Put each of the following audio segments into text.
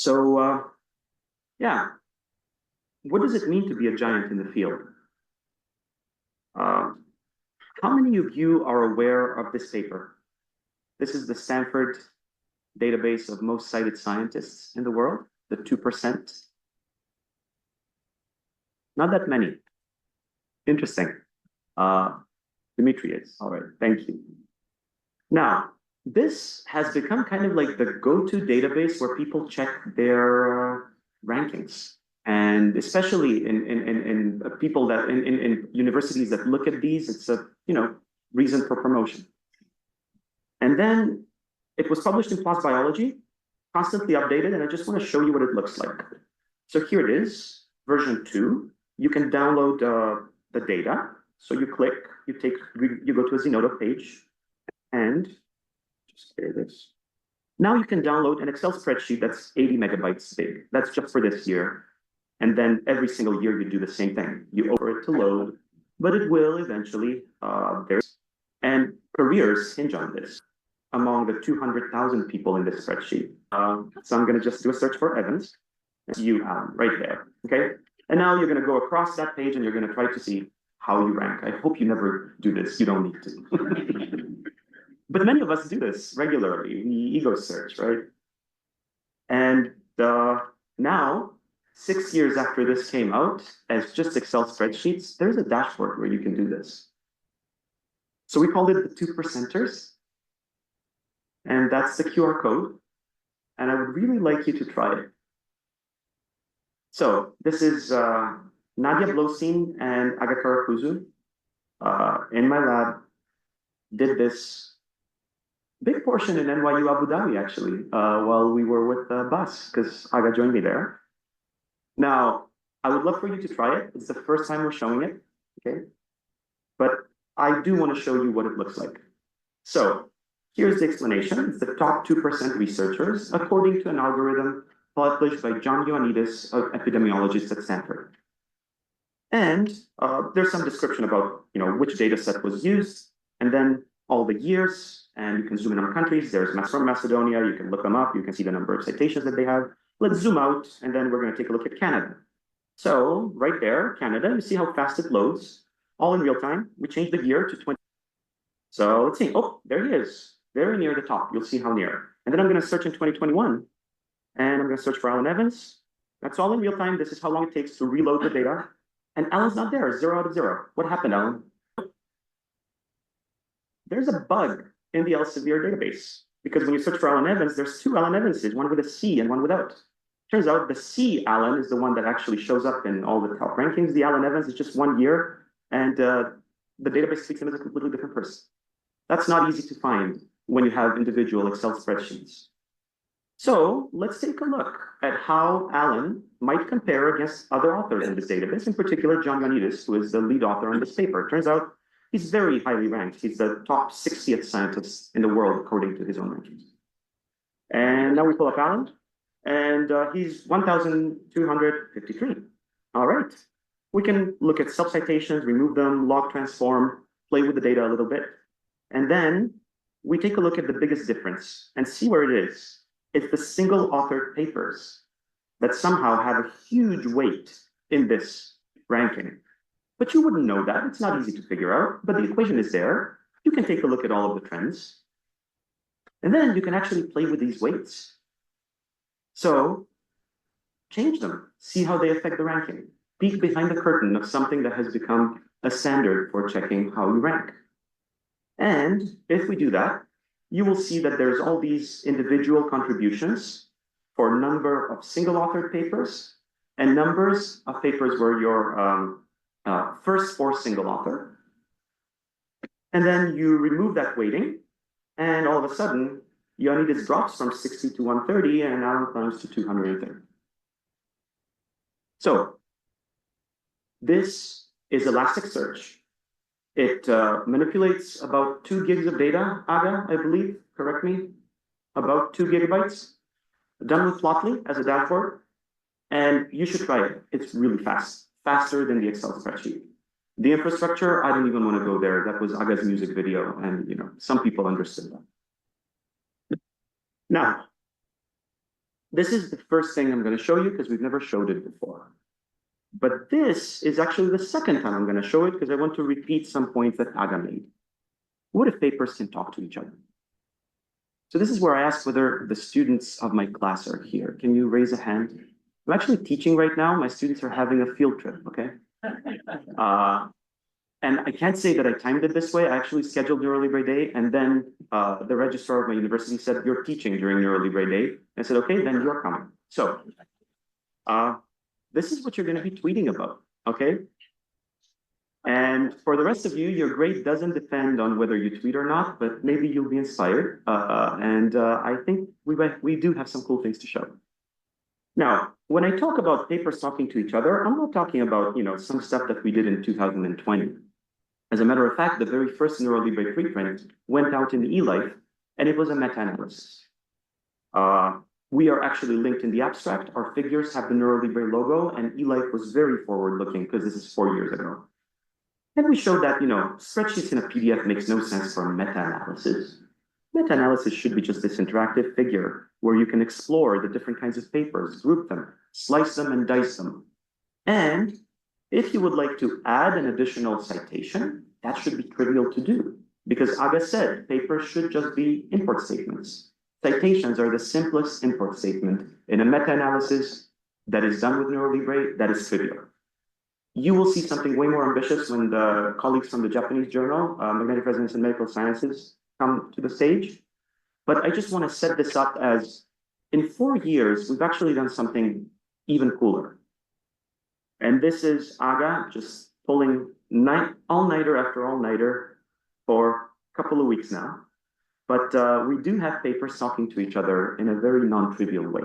So, yeah, what does it mean to be a giant in the field? Uh, how many of you are aware of this paper? This is the Stanford database of most cited scientists in the world, the 2%. Not that many. Interesting. Dimitri is. All right, thank you. Now, this has become kind of like the go-to database where people check their rankings. And especially in people that in universities that look at these, it's a reason for promotion. And then it was published in PLOS Biology, constantly updated, and I just want to show you what it looks like. So here it is, version 2. You can download the data. So you click, you go to a Zenodo page, and just here it is. Now you can download an Excel spreadsheet that's 80 megabytes big. That's just for this year. And then every single year you do the same thing. You open it to load, but it will eventually, and careers hinge on this among the 200,000 people in this spreadsheet. So I'm going to just do a search for Evans. It's you, Alan, right there. Okay. And now you're going to go across that page and you're going to try to see how you rank. I hope you never do this. You don't need to. But many of us do this regularly. We ego search, right? And now, 6 years after this came out, as just Excel spreadsheets, there's a dashboard where you can do this. So we called it the 2%ers. And that's the QR code. And I would really like you to try it. So this is Nadia Blostein and Agakara Kuzu in my lab did this big portion in NYU Abu Dhabi, actually, while we were with the bus, because Aga joined me there. Now, I would love for you to try it. It's the first time we're showing it, okay? But I do want to show you what it looks like. So here's the explanation. It's the top 2% researchers, according to an algorithm published by John Ioannidis, an epidemiologist at Stanford. And there's some description about which data set was used, and then all the years, and you can zoom in on countries. There's from Macedonia, you can look them up, you can see the number of citations that they have. Let's zoom out, and then we're going to take a look at Canada. So right there, Canada, you see how fast it loads, all in real time. We changed the year to 20. So let's see, oh, there he is, very near the top. You'll see how near. And then I'm going to search in 2021. And I'm going to search for Alan Evans. That's all in real time. This is how long it takes to reload the data. And Alan's not there, 0 out of 0. What happened, Alan? There's a bug in the Elsevier database. Because when you search for Alan Evans, there's 2 Alan Evanses, one with a C and one without. Turns out the C Alan is the one that actually shows up in all the top rankings. The Alan Evans is just 1 year. And the database treats him as a completely different person. That's not easy to find when you have individual Excel spreadsheets. So let's take a look at how Alan might compare against other authors in this database, in particular, John Ioannidis, who is the lead author on this paper. Turns out he's very highly ranked. He's the top 60th scientist in the world, according to his own rankings. And now we pull up Alan, and he's 1,253. All right. We can look at self-citations, remove them, log transform, play with the data a little bit. And then we take a look at the biggest difference and see where it is. It's the single authored papers that somehow have a huge weight in this ranking. But you wouldn't know that. It's not easy to figure out, but the equation is there. You can take a look at all of the trends. And then you can actually play with these weights. So change them, see how they affect the ranking. Peek behind the curtain of something that has become a standard for checking how you rank. And if we do that, you will see that there's all these individual contributions for number of single authored papers and numbers of papers where you're first or single author. And then you remove that weighting, and all of a sudden, Ioannidis drops from 60 to 130, and Alan climbs to 230. So this is Elasticsearch. It manipulates about 2 gigs of data, Aga, I believe, correct me, about 2 gigabytes, done with Plotly as a dashboard, and you should try it. It's really fast, faster than the Excel spreadsheet. The infrastructure, I don't even want to go there. That was Aga's music video, and some people understood that. Now, This is the first thing I'm going to show you because we've never showed it before. But this is actually the second time I'm going to show it because I want to repeat some points that Aga made. What if papers can talk to each other? So this is where I ask whether the students of my class are here. Can you raise a hand? I'm actually teaching right now. My students are having a field trip, okay? And I can't say that I timed it this way. I actually scheduled NeuroLibre Day, and then the registrar of my university said, you're teaching during NeuroLibre Day. I said, okay, then you're coming. So this is what you're going to be tweeting about, okay? And for the rest of you, your grade doesn't depend on whether you tweet or not, but maybe you'll be inspired. I think we do have some cool things to show. Now, when I talk about papers talking to each other, I'm not talking about, some stuff that we did in 2020. As a matter of fact, the very first NeuroLibre preprint went out in eLife, and it was a meta-analysis. We are actually linked in the abstract. Our figures have the NeuroLibre logo, and eLife was very forward-looking because this is 4 years ago. And we showed that, spreadsheets in a PDF makes no sense for a meta-analysis. Meta-analysis should be just this interactive figure where you can explore the different kinds of papers, group them, slice them, and dice them. And if you would like to add an additional citation, that should be trivial to do, because Aga said papers should just be import statements. Citations are the simplest import statement in a meta-analysis that is done with NeuroLibre. That is trivial. You will see something way more ambitious when the colleagues from the Japanese journal, Magnetic Resonance and Medical Sciences, come to the stage. But I just want to set this up as, in 4 years, we've actually done something even cooler. And this is Aga just pulling all-nighter after all-nighter for a couple of weeks now. But we do have papers talking to each other in a very non-trivial way.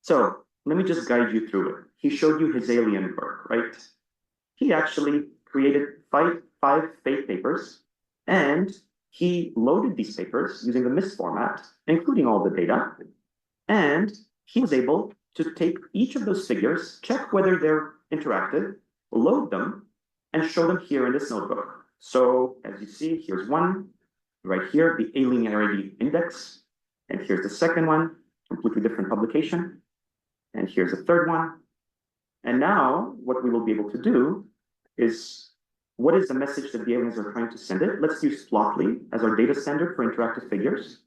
So let me just guide you through it. He showed you his alien work, right? He actually created five fake papers, and he loaded these papers using the MIST format, including all the data. And he was able to take each of those figures, check whether they're interactive, load them, and show them here in this notebook. So as you see, here's one, right here, the alienarity index. And here's the second one, completely different publication. And here's a third one. And now what we will be able to do is, what is the message that the aliens are trying to send it? Let's use Plotly as our data standard for interactive figures.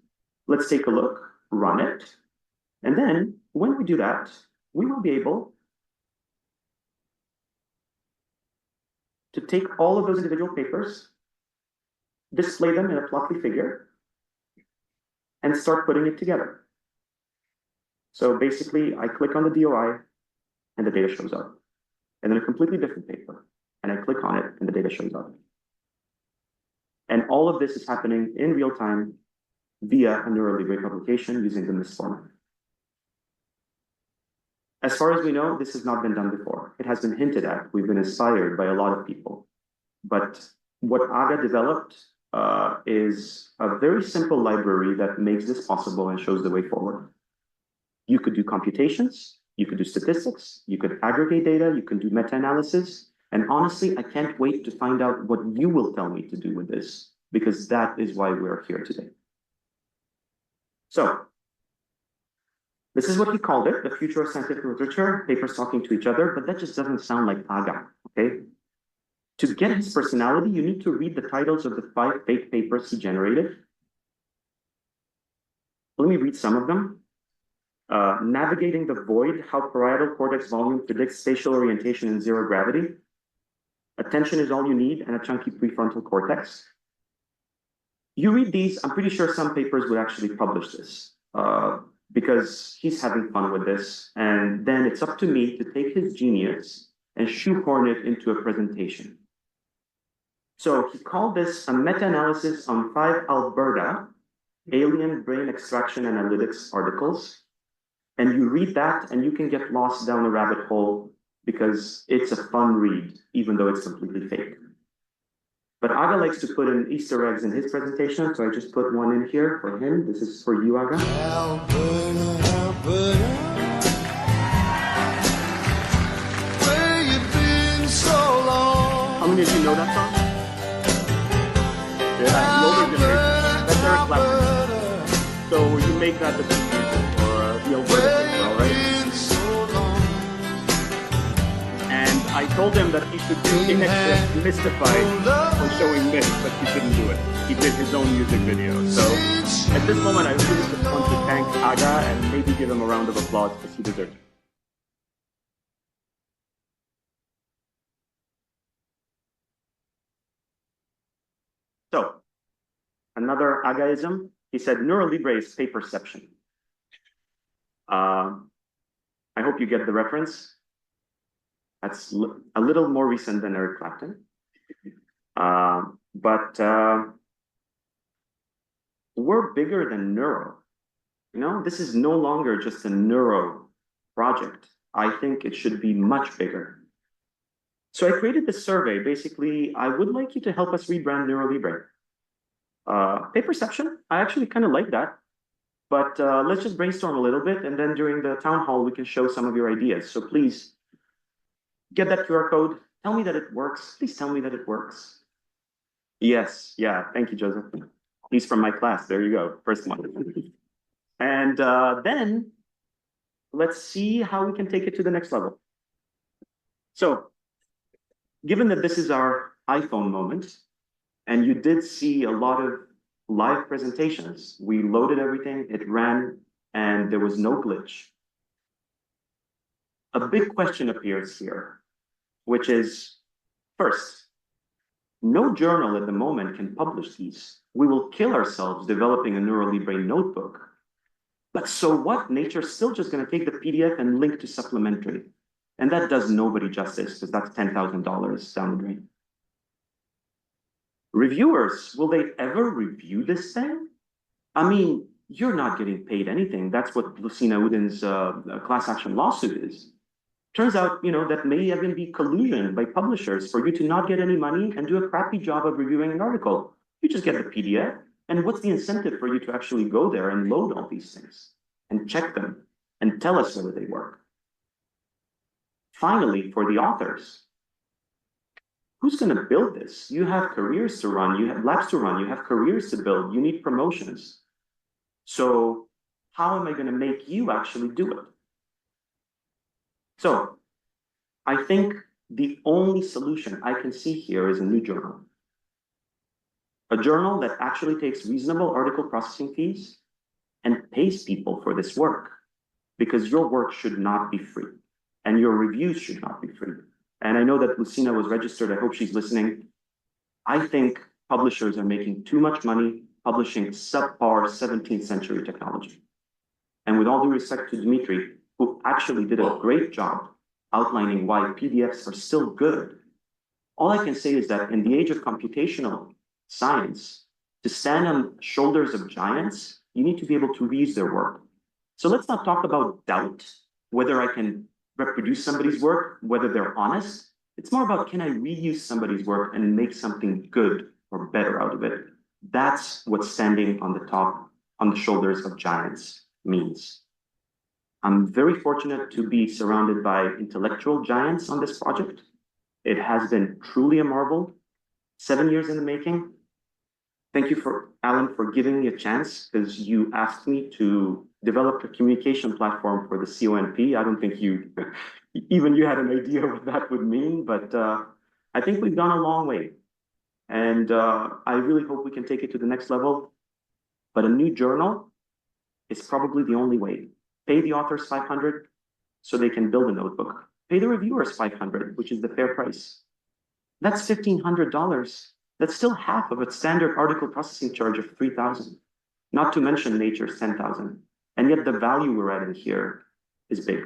Let's take a look, run it. And then when we do that, we will be able to take all of those individual papers, display them in a Plotly figure, and start putting it together. So basically, I click on the DOI, and the data shows up. And then a completely different paper, and I click on it, and the data shows up. And all of this is happening in real time via a NeuroLibre publication using the MIST format. As far as we know, this has not been done before. It has been hinted at. We've been inspired by a lot of people. But what Aga developed is a very simple library that makes this possible and shows the way forward. You could do computations, you could do statistics, you could aggregate data, you can do meta-analysis. And honestly, I can't wait to find out what you will tell me to do with this, because that is why we're here today. So, this is what he called it, the future of scientific literature, papers talking to each other, but that just doesn't sound like Aga, okay? To get his personality, you need to read the titles of the 5 fake papers he generated. Let me read some of them. Navigating the Void, How Parietal Cortex Volume Predicts Spatial Orientation in Zero Gravity. Attention is All You Need, and a Chunky Prefrontal Cortex. You read these, I'm pretty sure some papers would actually publish this, because he's having fun with this, and then it's up to me to take his genius and shoehorn it into a presentation. So he called this a meta-analysis on 5 Alberta alien brain extraction analytics articles. And you read that and you can get lost down a rabbit hole because it's a fun read, even though it's completely fake. But Aga likes to put in Easter eggs in his presentation, so I just put one in here for him. This is for you, Aga. Alberta, Alberta, where you been so long? How many of you know that song? Yeah, the older generation. That's Eric Clapton. So you make that the the alternative, all right? been so long. And I told him that he should do in extra Mystified for showing this, but he didn't do it. He did his own music video. So at this moment, I really just want to thank Aga and maybe give him a round of applause because he deserves it. So another Agaism, he said NeuroLibre is paperception. I hope you get the reference. That's a little more recent than Eric Clapton. But we're bigger than neuro. You know, this is no longer just a neuro project. I think it should be much bigger. So I created this survey. Basically, I would like you to help us rebrand NeuroLibre. Paperception, I actually kind of like that. But let's just brainstorm a little bit, and then during the town hall, we can show some of your ideas. So please get that QR code. Tell me that it works. Please tell me that it works. Yes, yeah, thank you, Joseph. He's from my class. There you go, first one. And then let's see how we can take it to the next level. So, given that this is our iPhone moment, and you did see a lot of live presentations, we loaded everything, it ran, and there was no glitch. A big question appears here, which is, first, no journal at the moment can publish these. We will kill ourselves developing a NeuroLibre notebook. But so what? Nature's still just going to take the PDF and link to supplementary. And that does nobody justice, because that's $10,000 down the drain. Reviewers, will they ever review this thing? I mean, you're not getting paid anything. That's what Lucina Udin's class action lawsuit is. Turns out, you know, that may even be collusion by publishers for you to not get any money and do a crappy job of reviewing an article. You just get the PDF. And what's the incentive for you to actually go there and load all these things and check them and tell us whether they work? Finally, for the authors, who's going to build this? You have careers to run, you have labs to run, you have careers to build, you need promotions. So how am I going to make you actually do it? So I think the only solution I can see here is a new journal. A journal that actually takes reasonable article processing fees and pays people for this work, because your work should not be free and your reviews should not be free. And I know that Lucina was registered. I hope she's listening. I think publishers are making too much money publishing subpar 17th century technology. And with all due respect to Dmitry, who actually did a great job outlining why PDFs are still good, all I can say is that in the age of computational science, to stand on shoulders of giants, you need to be able to reuse their work. So let's not talk about doubt, whether I can reproduce somebody's work, whether they're honest. It's more about, can I reuse somebody's work and make something good or better out of it? That's what standing on the top, on the shoulders of giants means. I'm very fortunate to be surrounded by intellectual giants on this project. It has been truly a marvel, 7 years in the making. Thank you, Alan, for giving me a chance, because you asked me to develop a communication platform for the CONP. I don't think even you had an idea what that would mean, but I think we've gone a long way. And I really hope we can take it to the next level. But a new journal is probably the only way. Pay the authors $500 so they can build a notebook. Pay the reviewers $500, which is the fair price. That's $1,500. That's still half of a standard article processing charge of $3,000, not to mention Nature's $10,000. And yet the value we're adding here is big.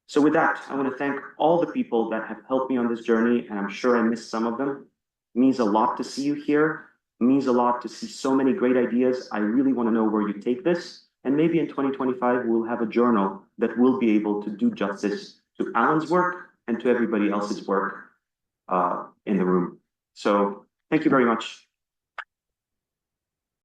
So with that, I want to thank all the people that have helped me on this journey, and I'm sure I missed some of them. It means a lot to see you here. It means a lot to see so many great ideas. I really want to know where you take this. And maybe in 2025, we'll have a journal that will be able to do justice to Alan's work and to everybody else's work in the room. So thank you very much.